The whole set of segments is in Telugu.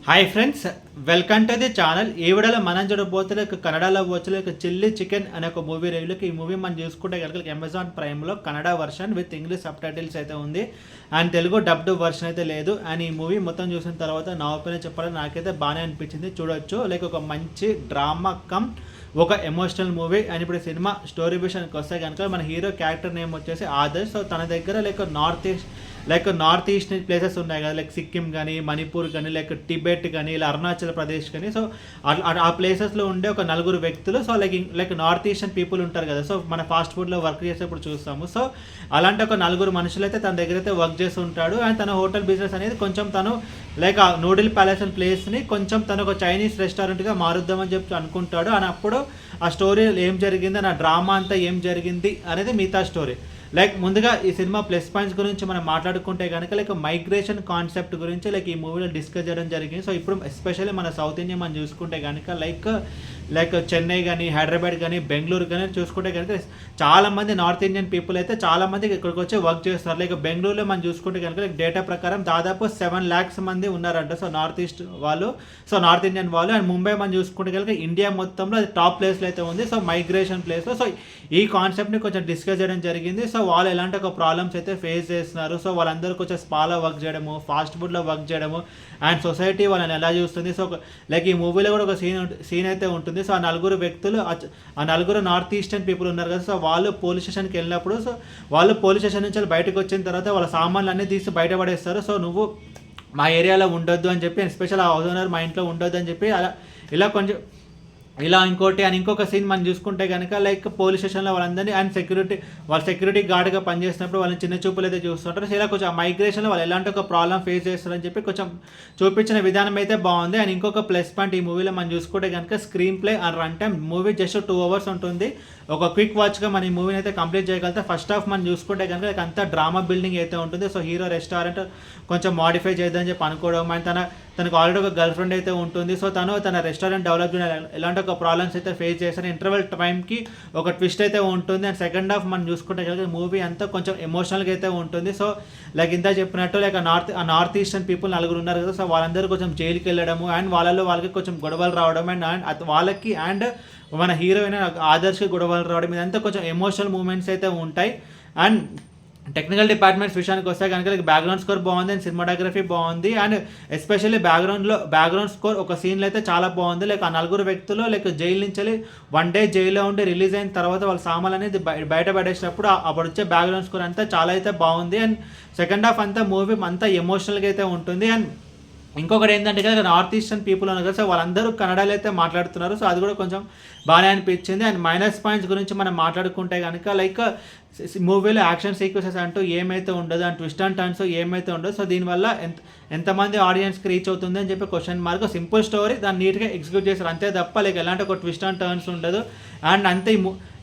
Hi friends, welcome to the channel. ఈ వీడియోలో మనం చూడబోతే కన్నడలో వచ్చే చిల్లీ చికెన్ అనే ఒక మూవీ రివ్యూలోకి. ఈ మూవీ మనం చూసుకుంటే కనుక అమెజాన్ ప్రైమ్లో Kannada version with English subtitles అయితే ఉంది అండ్ తెలుగు డబ్డ్ వర్షన్ అయితే లేదు. అండ్ ఈ మూవీ మొత్తం చూసిన తర్వాత నా ఒపీనియన్ చెప్పాలని నాకైతే బాగానే అనిపించింది. చూడొచ్చు, లైక్ ఒక మంచి డ్రామా కమ్ ఒక ఎమోషనల్ మూవీ. అండ్ ఇప్పుడు సినిమా స్టోరీ విషయానికి వస్తే కనుక మన హీరో క్యారెక్టర్ నేమ్ వచ్చేసి ఆదర్శ్. సో తన దగ్గర నార్త్ ఈస్ట్ ప్లేసెస్ ఉన్నాయి కదా, లైక్ సిక్కిం కానీ, మణిపూర్ కానీ, లైక్ టిబెట్ కానీ, ఇలా అరుణాచల్ ప్రదేశ్ కానీ. సో ఆ ప్లేసెస్లో ఉండే ఒక నలుగురు వ్యక్తులు, so like north eastern people ఉంటారు కదా, సో మన ఫాస్ట్ ఫుడ్లో వర్క్ చేసేప్పుడు చూస్తాము. సో అలాంటి ఒక నలుగురు మనుషులు అయితే తన దగ్గర అయితే వర్క్ చేస్తూ ఉంటాడు. అండ్ తన హోటల్ బిజినెస్ అనేది కొంచెం తను లైక్ ఆ నూడిల్ ప్యాలెస్ అనే ప్లేస్ని కొంచెం తను ఒక చైనీస్ రెస్టారెంట్గా మారుద్దామని చెప్పి అనుకుంటాడు. అని అప్పుడు ఆ స్టోరీ ఏం జరిగింది, ఆ డ్రామా అంతా ఏం జరిగింది అనేది మిగతా స్టోరీ. లైక్ ముందుగా ఈ సినిమా ప్లస్ పాయింట్స్ గురించి మనం మాట్లాడుకుంటే కనుక లైక్ మైగ్రేషన్ కాన్సెప్ట్ గురించి లైక్ ఈ మూవీలో డిస్కస్ చేయడం జరిగింది. సో ఇప్పుడు ఎస్పెషల్లీ మన సౌత్ ఇండియా మనం చూసుకుంటే కనుక లైక్ చెన్నై కానీ, హైదరాబాద్ కానీ, బెంగళూరు కానీ చూసుకుంటే కనుక చాలామంది నార్త్ ఇండియన్ పీపుల్ అయితే చాలామంది ఇక్కడికి వచ్చి వర్క్ చేస్తున్నారు. లైక్ బెంగళూరులో మనం చూసుకుంటే కనుక లైక్ డేటా ప్రకారం దాదాపు 7 lakhs మంది ఉన్నారంట. సో నార్త్ ఈస్ట్ వాళ్ళు, సో నార్త్ ఇండియన్ వాళ్ళు. అండ్ ముంబై మనం చూసుకుంటే కనుక ఇండియా మొత్తంలో అది టాప్ ప్లేస్లో అయితే ఉంది. సో మైగ్రేషన్ ప్లేస్లో సో ఈ కాన్సెప్ట్ని కొంచెం డిస్కస్ చేయడం జరిగింది. సో వాళ్ళు ఎలాంటి ఒక ప్రాబ్లమ్స్ అయితే ఫేస్ చేస్తున్నారు, సో వాళ్ళందరూ కొంచెం స్పాలో వర్క్ చేయడము, ఫాస్ట్ ఫుడ్లో వర్క్ చేయడము, అండ్ సొసైటీ వాళ్ళని ఎలా చూస్తుంది. సో లైక్ ఈ మూవీలో కూడా ఒక సీన్ అయితే ఉంటుంది. సో ఆ నలుగురు వ్యక్తులు, ఆ నలుగురు నార్త్ ఈస్టర్న్ పీపుల్ ఉన్నారు కదా, సో వాళ్ళు పోలీస్ స్టేషన్కి వెళ్ళినప్పుడు, సో వాళ్ళు పోలీస్ స్టేషన్ నుంచి బయటకు వచ్చిన తర్వాత వాళ్ళ సామాన్లు అన్నీ తీసి బయటపడేస్తారు. సో నువ్వు మా ఏరియాలో ఉండొద్దు అని చెప్పి, ఎస్పెషల్ హౌస్ ఓనర్ మా ఇంట్లో ఉండొద్దు అని చెప్పి ఇలా ఇంకొక సీన్ మనం చూసుకుంటే కనుక లైక్ పోలీస్ స్టేషన్లో వాళ్ళందరినీ అండ్ సెక్యూరిటీ గార్డ్గా పనిచేసినప్పుడు వాళ్ళని చిన్న చూపులు అయితే చూస్తుంటారు. సో ఇలా కొంచెం ఆ మైగ్రేషన్లో వాళ్ళు ఎలాంటి ఒక ప్రాబ్లం ఫేస్ చేస్తారని చెప్పి కొంచెం చూపించిన విధానం అయితే బాగుంది. అండ్ ఇంకొక ప్లస్ పాయింట్ ఈ మూవీలో మనం చూసుకుంటే కనుక screen play and run time. Movie just 2 hours ఉంటుంది. ఒక క్విక్ వాచ్గా మన ఈ మూవీని అయితే కంప్లీట్ చేయగలిగితే ఫస్ట్ హాఫ్ మనం చూసుకుంటే కనుక అంతా డ్రామా బిల్డింగ్ అయితే ఉంటుంది. సో హీరో రెస్టారెంట్ కొంచెం మాడిఫై చేద్దామని చెప్పి అనుకోవడం, అండ్ తనకు ఆల్రెడీ ఒక గర్ల్ ఫ్రెండ్ అయితే ఉంటుంది. సో తన రెస్టారెంట్ డెవలప్ ఎలాంటి ఒక ప్రాబ్లమ్స్ అయితే ఫేస్ చేస్తారు. ఇంటర్వెల్ టైంకి ఒక ట్విస్ట్ అయితే ఉంటుంది. అండ్ సెకండ్ హాఫ్ మనం చూసుకుంటే కనుక మూవీ అంతా కొంచెం ఎమోషనల్గా అయితే ఉంటుంది. సో లైక్ ఇంత చెప్పినట్టు లైక్ నార్త్ ఈస్టర్న్ పీపుల్ నలుగురు ఉన్నారు కదా, సో వాళ్ళందరూ కొంచెం జైలుకి వెళ్ళడము, అండ్ వాళ్ళకి కొంచెం గొడవలు రావడం, అండ్ వాళ్ళకి అండ్ మన హీరోయిన్ ఆదర్శ్ గొడవలు రావడం, ఇదంతా కొంచెం ఎమోషనల్ మూమెంట్స్ అయితే ఉంటాయి. అండ్ టెక్నికల్ డిపార్ట్మెంట్స్ విషయానికి వస్తే కనుక లైక్ బ్యాక్గ్రౌండ్ స్కోర్ బాగుంది అండ్ సినిమాటోగ్రఫీ బాగుంది. అండ్ ఎస్పెషల్లీ బ్యాక్గ్రౌండ్ స్కోర్ ఒక సీన్లో అయితే చాలా బాగుంది. లైక్ ఆ నలుగురు వ్యక్తులు లైక్ జైలు నుంచి 1 day జైల్లో ఉండి రిలీజ్ అయిన తర్వాత వాళ్ళ సామాన్లు అనేది బయట పడేసినప్పుడు అప్పుడు వచ్చే బ్యాక్గ్రౌండ్ స్కోర్ అంతా చాలా అయితే బాగుంది. అండ్ సెకండ్ హాఫ్ అంతా మూవీ అంతా ఎమోషనల్గా అయితే ఉంటుంది. అండ్ ఇంకొకటి ఏంటంటే కదా నార్త్ ఈస్టర్న్ పీపుల్ ఉన్నారు కదా, సో వాళ్ళందరూ కన్నడలో అయితే మాట్లాడుతున్నారు. సో అది కూడా కొంచెం బాగానే అనిపించింది. అండ్ మైనస్ పాయింట్స్ గురించి మనం మాట్లాడుకుంటే కనుక లైక్ మూవీలో యాక్షన్ సీక్వెన్సెస్ అంటూ ఏమైతే ఉండదు, అండ్ ట్విస్ట్ అండ్ టర్న్స్ ఏమైతే ఉండదు. సో దీనివల్ల ఎంతమంది ఆడియన్స్కి రీచ్ అవుతుంది అని చెప్పి క్వశ్చన్ మార్క్. సింపుల్ స్టోరీ దాన్ని నీట్గా ఎగ్జిక్యూట్ చేస్తారు అంతే తప్ప లైక్ ఎలాంటి ఒక ట్విస్ట్ అండ్ టర్న్స్ ఉండదు.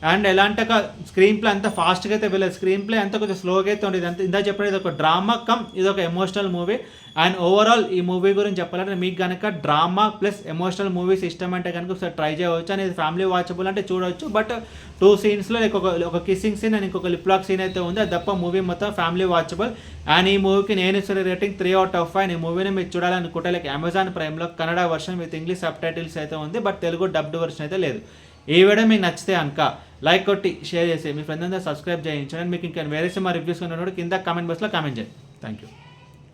అండ్ ఎలాంటి ఒక స్క్రీన్ ప్లే అంత ఫాస్ట్గా అయితే వెళ్ళదు, స్క్రీన్ ప్లే అంతా కొంచెం స్లోగా అయితే ఉండేది. అంత ఇందా చెప్పిన ఇది ఒక డ్రామా కమ్ ఇది ఒక ఎమోషనల్ మూవీ. అండ్ ఓవరాల్ ఈ మూవీ గురించి చెప్పాలంటే మీకు కనుక డ్రామా ప్లస్ ఎమోషనల్ మూవీస్ ఇష్టం అంటే కనుక ఒకసారి ట్రై చేయవచ్చు. అనేది ఫ్యామిలీ వాచబుల్ అంటే చూడవచ్చు. బట్ 2 scenesలో లైక్ ఒక కిస్సింగ్ సీన్ అండ్ ఇంకొక లిప్ లాక్ సీన్ అయితే ఉంది. అది తప్ప మూవీ మొత్తం ఫ్యామిలీ వాచబుల్. అండ్ ఈ మూవీకి నేను ఇచ్చిన రేటింగ్ 3 out of 5. ఈ మూవీని మీరు చూడాలనుకుంటే లైక్ అమెజాన్ ప్రైమ్లో Kannada version with English subtitles అయితే ఉంది, బట్ తెలుగు డబ్డ్ వర్షన్ అయితే లేదు. ఈ వీడియో మీకు నచ్చితే కనుక లైక్ కొట్టి షేర్ చేసి మీ ఫ్రెండ్స్ అందరూ సబ్స్క్రైబ్ చేయించండి. మీకు ఇంకా వేరే సినిమా రివ్యూస్ ఉన్నప్పుడు కింద కామెంట్ బాక్స్లో కామెంట్ చేయండి. Thank you.